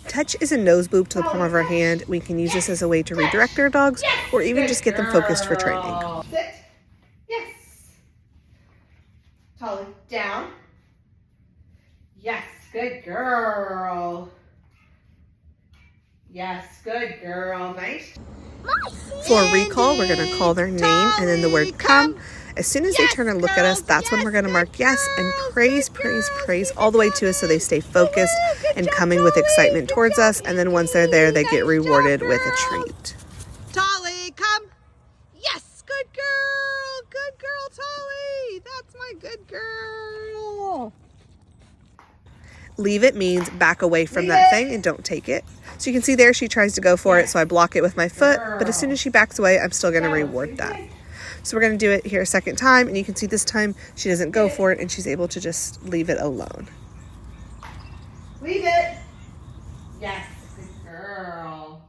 Touch is a nose boop to the palm of our hand. We can use this as a way to redirect our dogs or even just get them focused for training. Sit. Yes. Tali, down. Yes, good girl. Yes, good girl. Nice. For a recall, we're going to call their name and then the word come. As soon as they turn and look at us, that's when we're going to mark yes and praise, praise, praise all the way to us so they stay focused and coming with excitement towards us. And then once they're there, they get rewarded with a treat. Tali, come. Yes, good girl. Good girl, Tali. That's my good girl. Leave it means back away from that thing and don't take it. So you can see there she tries to go for it, so I block it with my foot. But as soon as she backs away, I'm still going to reward that. So we're going to do it here a second time, and you can see this time she doesn't go for it, and she's able to just leave it alone. Leave it. Yes, good girl.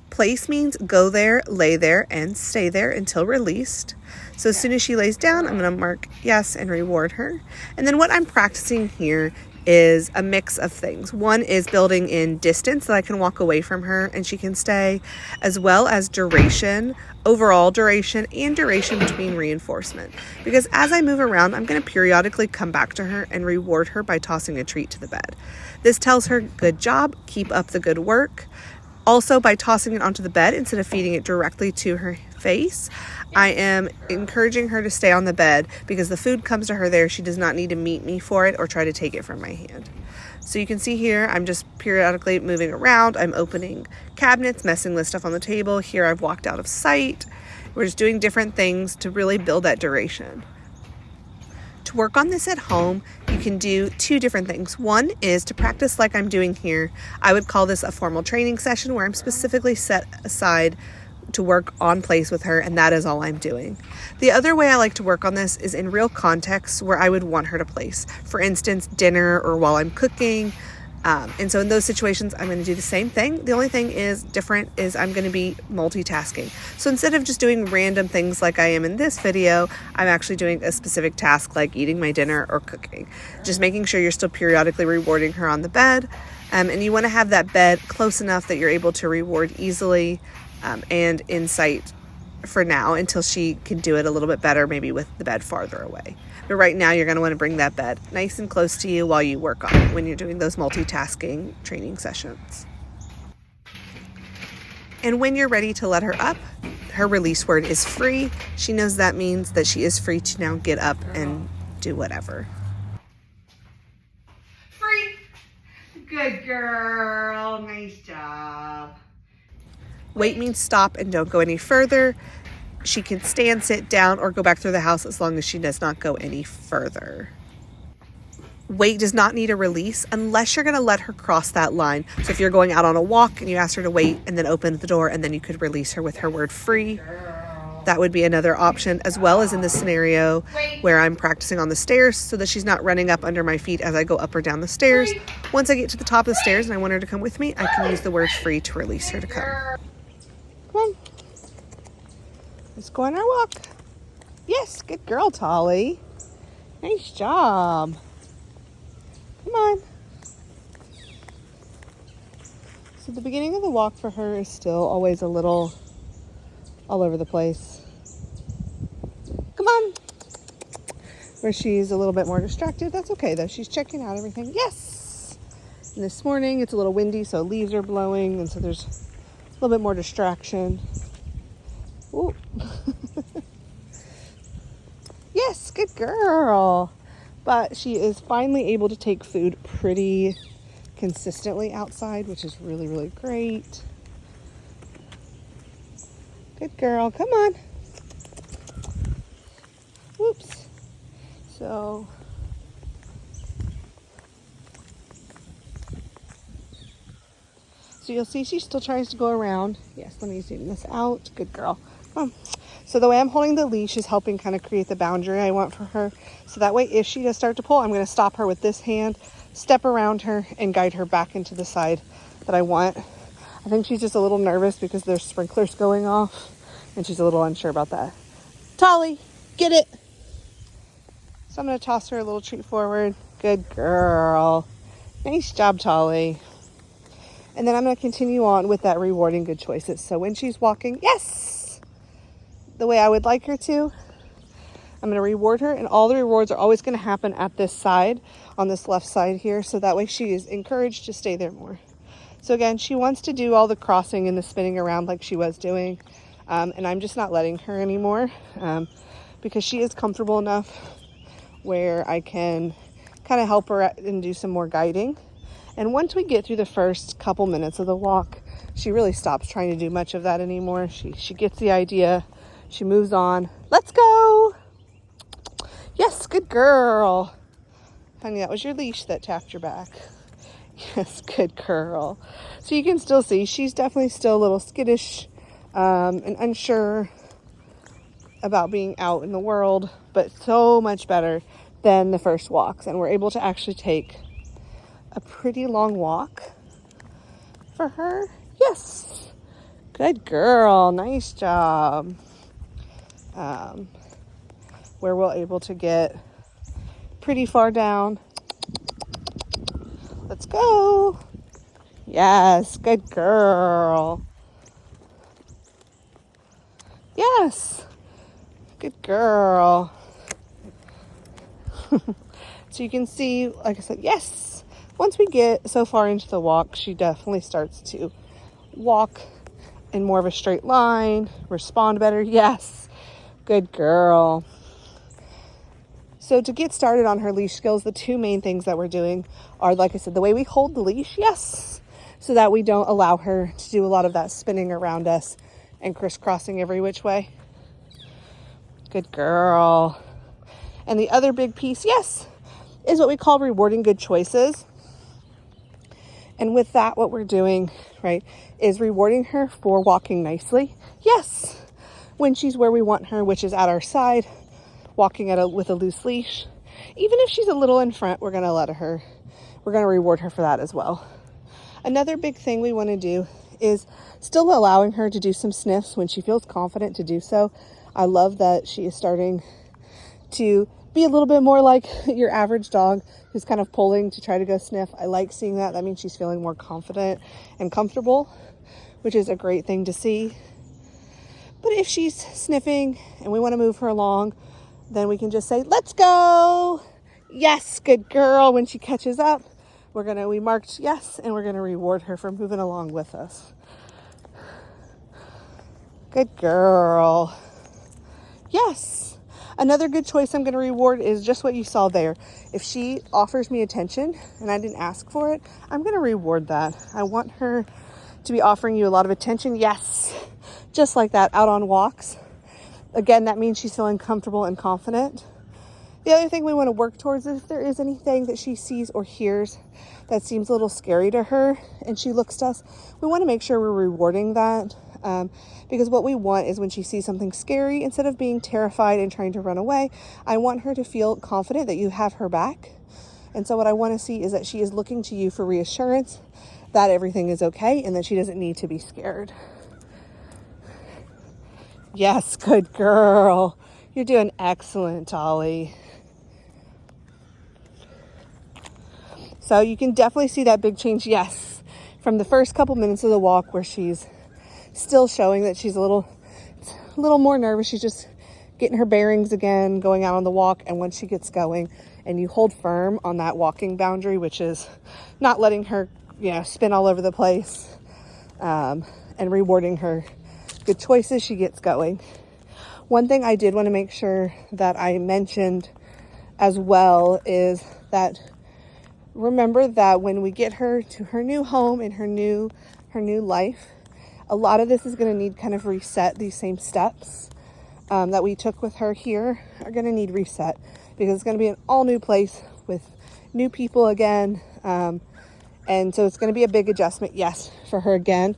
Place means go there, lay there, and stay there until released. So as soon as she lays down, I'm going to mark yes and reward her. And then what I'm practicing here is a mix of things. One is building in distance that I can walk away from her and she can stay, as well as duration, overall duration, and duration between reinforcement. Because as I move around, I'm going to periodically come back to her and reward her by tossing a treat to the bed. This tells her, good job, keep up the good work. Also, by tossing it onto the bed instead of feeding it directly to her face, I am encouraging her to stay on the bed because the food comes to her there. She does not need to meet me for it or try to take it from my hand. So you can see here, I'm just periodically moving around. I'm opening cabinets, messing with stuff on the table. Here I've walked out of sight. We're just doing different things to really build that duration. To work on this at home, you can do two different things. One is to practice like I'm doing here. I would call this a formal training session where I'm specifically set aside to work on place with her, and that is all I'm doing. The other way I like to work on this is in real contexts where I would want her to place. For instance, dinner or while I'm cooking. And so in those situations, I'm going to do the same thing. The only thing is different is I'm going to be multitasking. So instead of just doing random things like I am in this video, I'm actually doing a specific task like eating my dinner or cooking. Just making sure you're still periodically rewarding her on the bed. And you want to have that bed close enough that you're able to reward easily and in sight for now until she can do it a little bit better, maybe with the bed farther away. But right now you're going to want to bring that bed nice and close to you while you work on it when you're doing those multitasking training sessions. And when you're ready to let her up, her release word is free. She knows that means that she is free to now get up and do whatever. Free. Good girl. Nice job. Wait means stop and don't go any further. She can stand, sit down, or go back through the house as long as she does not go any further. Wait does not need a release unless you're going to let her cross that line. So if you're going out on a walk and you ask her to wait and then open the door and then you could release her with her word free, that would be another option, as well as in this scenario where I'm practicing on the stairs so that she's not running up under my feet as I go up or down the stairs. Once I get to the top of the stairs and I want her to come with me, I can use the word free to release her to come. Come on. Let's go on our walk. Yes, good girl, Tali. Nice job. Come on. So the beginning of the walk for her is still always a little all over the place. Come on. Where she's a little bit more distracted. That's okay though. She's checking out everything. Yes. And this morning it's a little windy, so leaves are blowing, and so there's a little bit more distraction. Ooh. Yes, good girl. But she is finally able to take food pretty consistently outside, which is really, really great. Good girl. Come on. Whoops. So you'll see she still tries to go around. Yes, let me zoom this out. Good girl. Come on. So the way I'm holding the leash is helping kind of create the boundary I want for her. So that way, if she does start to pull, I'm going to stop her with this hand, step around her, and guide her back into the side that I want. I think she's just a little nervous because there's sprinklers going off, and she's a little unsure about that. Tali, get it. So I'm going to toss her a little treat forward. Good girl. Nice job, Tali. And then I'm going to continue on with that rewarding good choices. So when she's walking, yes, the way I would like her to, I'm going to reward her. And all the rewards are always going to happen at this side, on this left side here. So that way she is encouraged to stay there more. So again, she wants to do all the crossing and the spinning around like she was doing. And I'm just not letting her anymore because she is comfortable enough where I can kind of help her and do some more guiding. And once we get through the first couple minutes of the walk, she really stops trying to do much of that anymore. She gets the idea. She moves on. Let's go. Yes, good girl. Honey, that was your leash that tapped your back. Yes, good girl. So you can still see she's definitely still a little skittish and unsure about being out in the world, but so much better than the first walks. And we're able to actually take a pretty long walk for her. Yes, good girl. Nice job. Where we're able to get pretty far down. Let's go. Yes, good girl. Yes, good girl. So you can see, like I said, yes. Once we get so far into the walk, she definitely starts to walk in more of a straight line, respond better. Yes, good girl. So to get started on her leash skills, the two main things that we're doing are, like I said, the way we hold the leash, yes, so that we don't allow her to do a lot of that spinning around us and crisscrossing every which way. Good girl. And the other big piece, yes, is what we call rewarding good choices. And with that, what we're doing, right, is rewarding her for walking nicely. Yes, when she's where we want her, which is at our side, walking with a loose leash. Even if she's a little in front, we're going to reward her for that as well. Another big thing we want to do is still allowing her to do some sniffs when she feels confident to do so. I love that she is starting to be a little bit more like your average dog who's kind of pulling to try to go sniff. I like seeing that. That means she's feeling more confident and comfortable, which is a great thing to see. But if she's sniffing and we want to move her along, then we can just say, let's go. Yes, good girl. When she catches up, we marked yes, and we're going to reward her for moving along with us. Good girl. Yes. Another good choice I'm going to reward is just what you saw there. If she offers me attention and I didn't ask for it, I'm going to reward that. I want her to be offering you a lot of attention. Yes. Just like that, out on walks. Again, that means she's feeling comfortable and confident. The other thing we want to work towards is if there is anything that she sees or hears that seems a little scary to her and she looks to us, we want to make sure we're rewarding that. Because what we want is when she sees something scary, instead of being terrified and trying to run away, I want her to feel confident that you have her back. And so what I want to see is that she is looking to you for reassurance that everything is okay and that she doesn't need to be scared. Yes, good girl. You're doing excellent, Tali. So you can definitely see that big change, yes, from the first couple minutes of the walk where she's still showing that she's a little more nervous. She's just getting her bearings again, going out on the walk. And once she gets going and you hold firm on that walking boundary, which is not letting her, spin all over the place, and rewarding her good choices, she gets going. One thing I did want to make sure that I mentioned as well is that remember that when we get her to her new home and her new life, a lot of this is going to need kind of reset. These same steps that we took with her here are going to need reset because it's going to be an all new place with new people again. And so it's going to be a big adjustment, yes, for her again,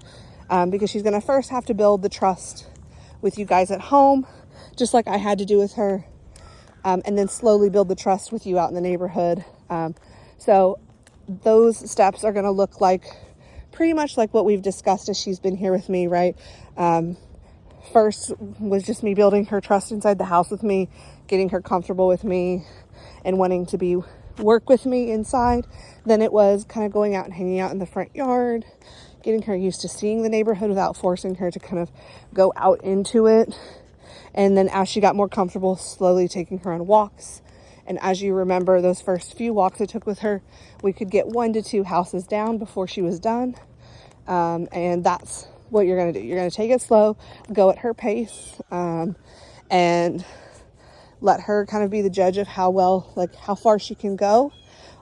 because she's going to first have to build the trust with you guys at home, just like I had to do with her, and then slowly build the trust with you out in the neighborhood. So those steps are going to look like pretty much like what we've discussed as she's been here with me, right? First was just me building her trust inside the house with me, getting her comfortable with me and wanting to be work with me inside than it was kind of going out and hanging out in the front yard, getting her used to seeing the neighborhood without forcing her to kind of go out into it. And then as she got more comfortable, slowly taking her on walks. And as you remember, those first few walks I took with her, we could get 1 to 2 houses down before she was done. And that's what you're going to do. You're going to take it slow, go at her pace, and let her kind of be the judge of how far she can go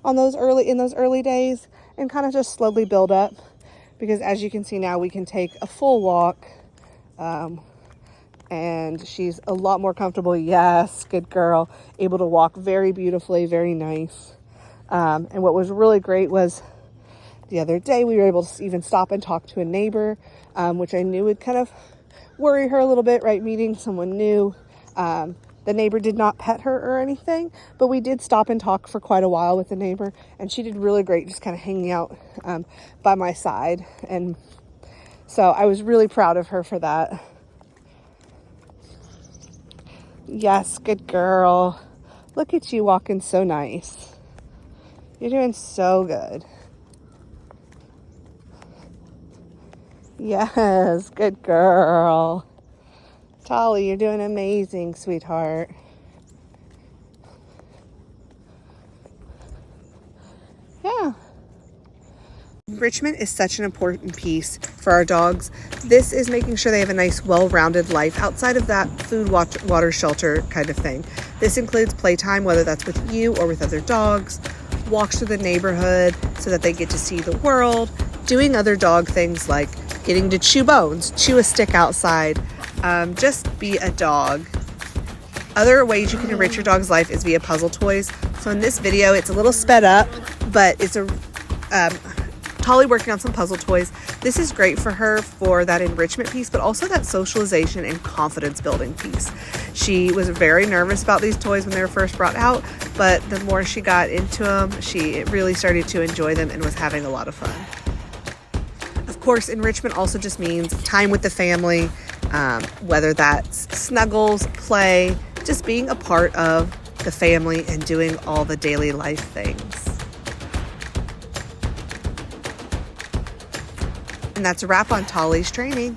in those early days, and kind of just slowly build up. Because as you can see now, we can take a full walk, and she's a lot more comfortable. Yes, good girl. Able to walk very beautifully, very nice. And what was really great was the other day we were able to even stop and talk to a neighbor, which I knew would kind of worry her a little bit, right? Meeting someone new. The neighbor did not pet her or anything, but we did stop and talk for quite a while with the neighbor, and she did really great just kind of hanging out by my side. And so I was really proud of her for that. Yes, good girl. Look at you walking so nice. You're doing so good. Yes, good girl. Tali, you're doing amazing, sweetheart. Yeah. Enrichment is such an important piece for our dogs. This is making sure they have a nice, well-rounded life outside of that food, water, shelter kind of thing. This includes playtime, whether that's with you or with other dogs, walks through the neighborhood so that they get to see the world, doing other dog things like getting to chew bones, chew a stick outside, just be a dog. Other ways you can enrich your dog's life is via puzzle toys. So in this video, it's a little sped up, but it's Tali working on some puzzle toys. This is great for her for that enrichment piece, but also that socialization and confidence building piece. She was very nervous about these toys when they were first brought out, but the more she got into them, she really started to enjoy them and was having a lot of fun. Of course, enrichment also just means time with the family, whether that's snuggles, play, just being a part of the family and doing all the daily life things. And that's a wrap on Tali's training.